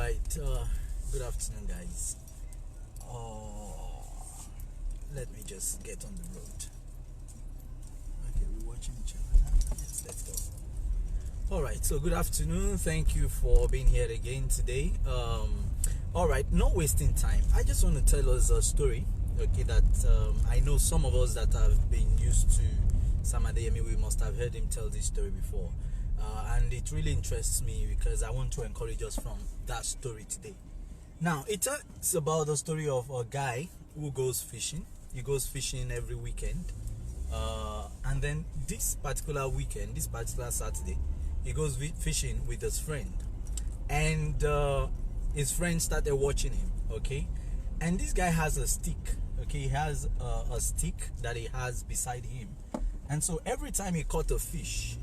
right. Good afternoon, guys. Oh, let me just get on the road. Okay, we're watching each other now. Yes, let's go. All right. So, good afternoon. Thank you for being here again today. All right. Not wasting time. I just want to tell us a story. Okay, that I know some of us that have been used to Sam Adeyemi, we must have heard him tell this story before. And it really interests me because I want to encourage us from that story today. Now, it talks about the story of a guy who goes fishing. He goes fishing every weekend. And then this particular weekend, this particular Saturday, he goes fishing with his friend. And his friend started watching him, okay? And this guy has a stick, okay? He has a stick that he has beside him. And so every time he caught a fish,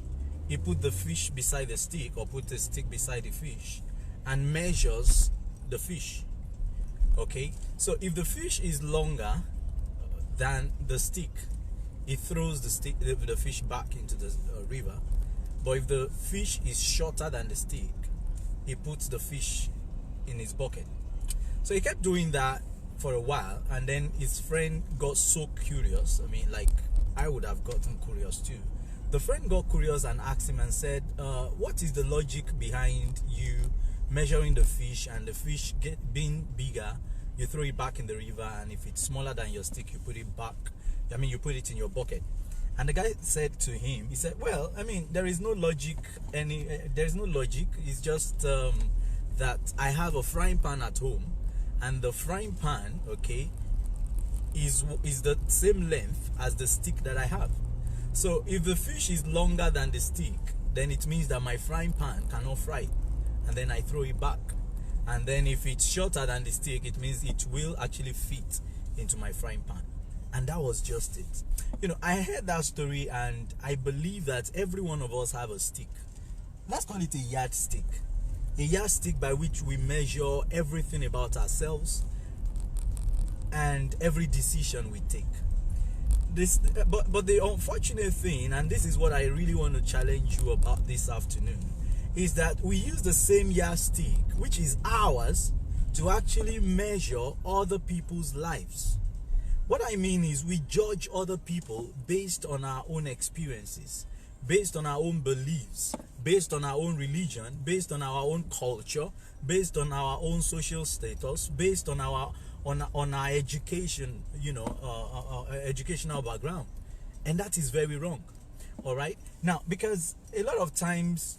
he put the fish beside the stick or put the stick beside the fish and measures the fish. Okay, so if the fish is longer than the stick, he throws the fish back into the river. But if the fish is shorter than the stick, he puts the fish in his bucket. So he kept doing that for a while, and then his friend got so curious. I mean, like, I would have gotten curious too. The friend got curious and asked him and said, what is the logic behind you measuring the fish, and the fish being bigger, you throw it back in the river, and if it's smaller than your stick, you put it back, you put it in your bucket? And the guy said to him, he said, well, I mean, there is no logic, there's no logic. It's just that I have a frying pan at home, and the frying pan, okay, is the same length as the stick that I have. So if the fish is longer than the stick, then it means that my frying pan cannot fry it. And then I throw it back. And then if it's shorter than the stick, it means it will actually fit into my frying pan. And that was just it. You know, I heard that story, and I believe that every one of us have a stick. Let's call it a yardstick. A yardstick by which we measure everything about ourselves and every decision we take. But the unfortunate thing, and this is what I really want to challenge you about this afternoon, is that we use the same yardstick, which is ours, to actually measure other people's lives. What I mean is, we judge other people based on our own experiences, based on our own beliefs, based on our own religion, based on our own culture, based on our own social status, based on our education, educational background. And that is very wrong. All right. Now, because a lot of times,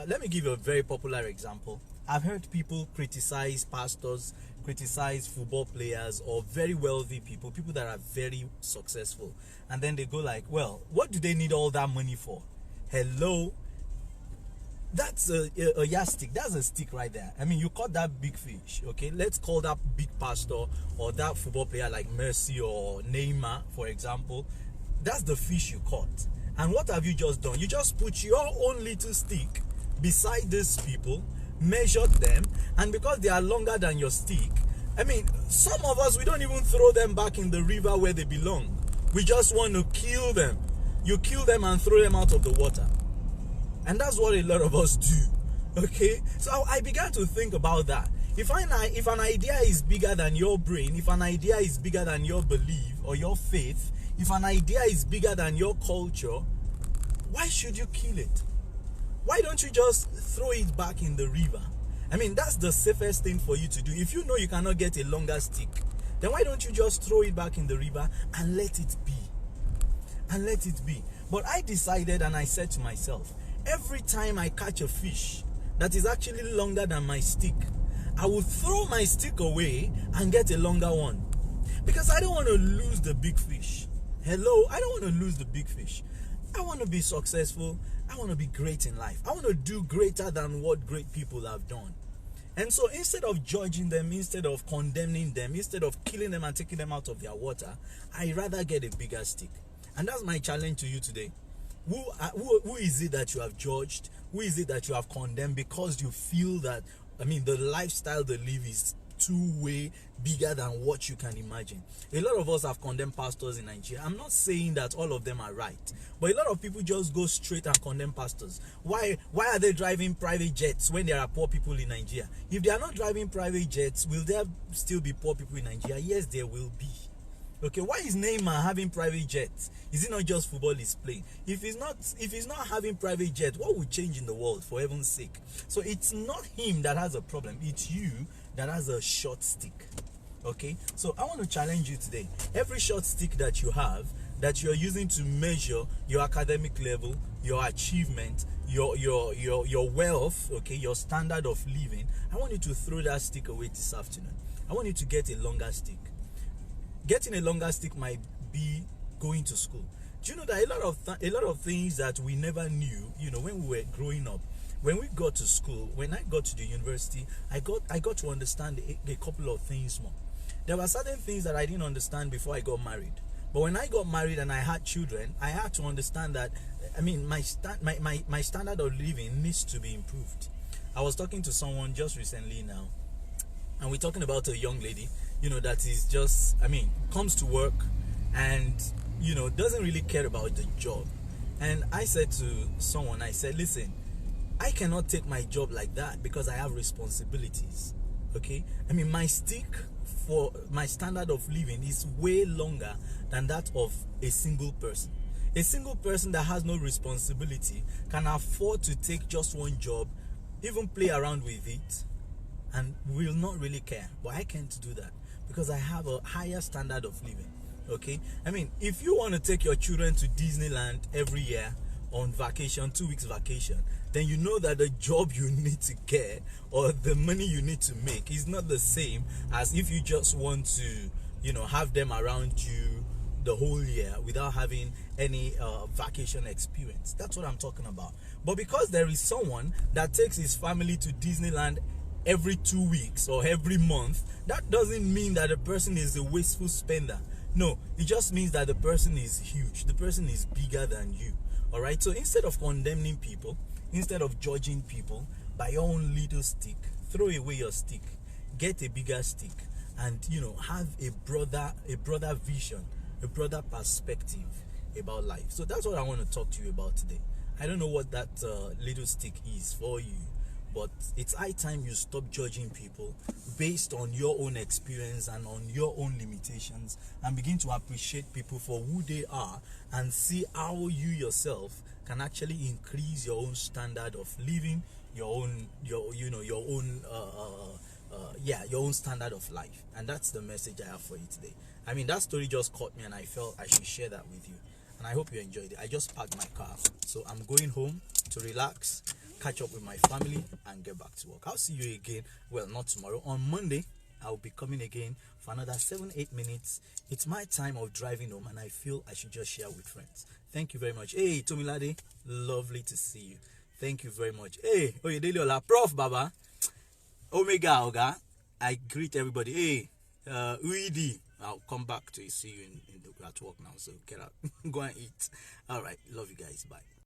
let me give you a very popular example. I've heard people criticize pastors, criticize football players, or very wealthy people that are very successful. And then they go like, well, what do they need all that money for? Hello? That's a yardstick. That's a stick right there. I mean, you caught that big fish, okay? Let's call that big pastor or that football player like Messi or Neymar, for example. That's the fish you caught. And what have you just done? You just put your own little stick beside these people, measured them, and because they are longer than your stick, I mean, some of us, we don't even throw them back in the river where they belong. We just want to kill them. You kill them and throw them out of the water. And that's what a lot of us do, okay? So I began to think about that. If an idea is bigger than your brain, if an idea is bigger than your belief or your faith, if an idea is bigger than your culture, why should you kill it? Why don't you just throw it back in the river? I mean, that's the safest thing for you to do. If you know you cannot get a longer stick, then why don't you just throw it back in the river and let it be? And let it be. But I decided, and I said to myself, every time I catch a fish that is actually longer than my stick, I will throw my stick away and get a longer one. Because I don't want to lose the big fish. Hello? I don't want to lose the big fish. I want to be successful. I want to be great in life. I want to do greater than what great people have done. And so instead of judging them, instead of condemning them, instead of killing them and taking them out of their water, I rather get a bigger stick. And that's my challenge to you today. Who is it that you have judged? Who is it that you have condemned because you feel that, I mean, the lifestyle they live is way bigger than what you can imagine. A lot of us have condemned pastors in Nigeria. I'm not saying that all of them are right, but a lot of people just go straight and condemn pastors. Why are they driving private jets when there are poor people in Nigeria? If they are not driving private jets, will there still be poor people in Nigeria? Yes, there will be. Okay, why is Neymar having private jets? Is it not just football he's playing? If he's not having private jet, what would change in the world, for heaven's sake? So it's not him that has a problem, it's you that has a short stick. Okay, so I want to challenge you today. Every short stick that you have, that you're using to measure your academic level, your achievement, your wealth, okay, your standard of living, I want you to throw that stick away this afternoon. I want you to get a longer stick. Getting a longer stick might be going to school. Do you know that a lot of things that we never knew, when we were growing up, when we got to school, when I got to the university, I got to understand a couple of things more. There were certain things that I didn't understand before I got married. But when I got married and I had children, I had to understand that, my standard of living needs to be improved. I was talking to someone just recently now, and we're talking about a young lady, that is just, comes to work and, doesn't really care about the job. And I said to someone, I said, listen, I cannot take my job like that because I have responsibilities. Okay? My stick for my standard of living is way longer than that of a single person. A single person that has no responsibility can afford to take just one job, even play around with it, and will not really care. But I can't do that because I have a higher standard of living. Okay, if you want to take your children to Disneyland every year on vacation, 2 weeks vacation, then you know that the job you need to get or the money you need to make is not the same as if you just want to have them around you the whole year without having any vacation experience. That's what I'm talking about. But because there is someone that takes his family to Disneyland every 2 weeks or every month, that doesn't mean that the person is a wasteful spender. No, it just means that the person is huge. The person is bigger than you. All right. So instead of condemning people, instead of judging people by your own little stick, throw away your stick, get a bigger stick, and have a brother vision, a brother perspective about life. So that's what I want to talk to you about today. I don't know what that little stick is for you, but it's high time you stop judging people based on your own experience and on your own limitations, and begin to appreciate people for who they are and see how you yourself can actually increase your own standard of living, your own standard of life. And that's the message I have for you today. That story just caught me and I felt I should share that with you. And I hope you enjoyed it. I just parked my car, so I'm going home to relax, catch up with my family, and get back to work. I'll see you again. Well, not tomorrow. On Monday, I'll be coming again for another 7-8 minutes. It's my time of driving home, and I feel I should just share with friends. Thank you very much. Hey, Tomilade, lovely to see you. Thank you very much. Hey, Oyedeliola, Prof. Baba, Omega Oga. I greet everybody. Hey, Uidi. I'll come back to see you at work now. So get out, go and eat. All right, love you guys. Bye.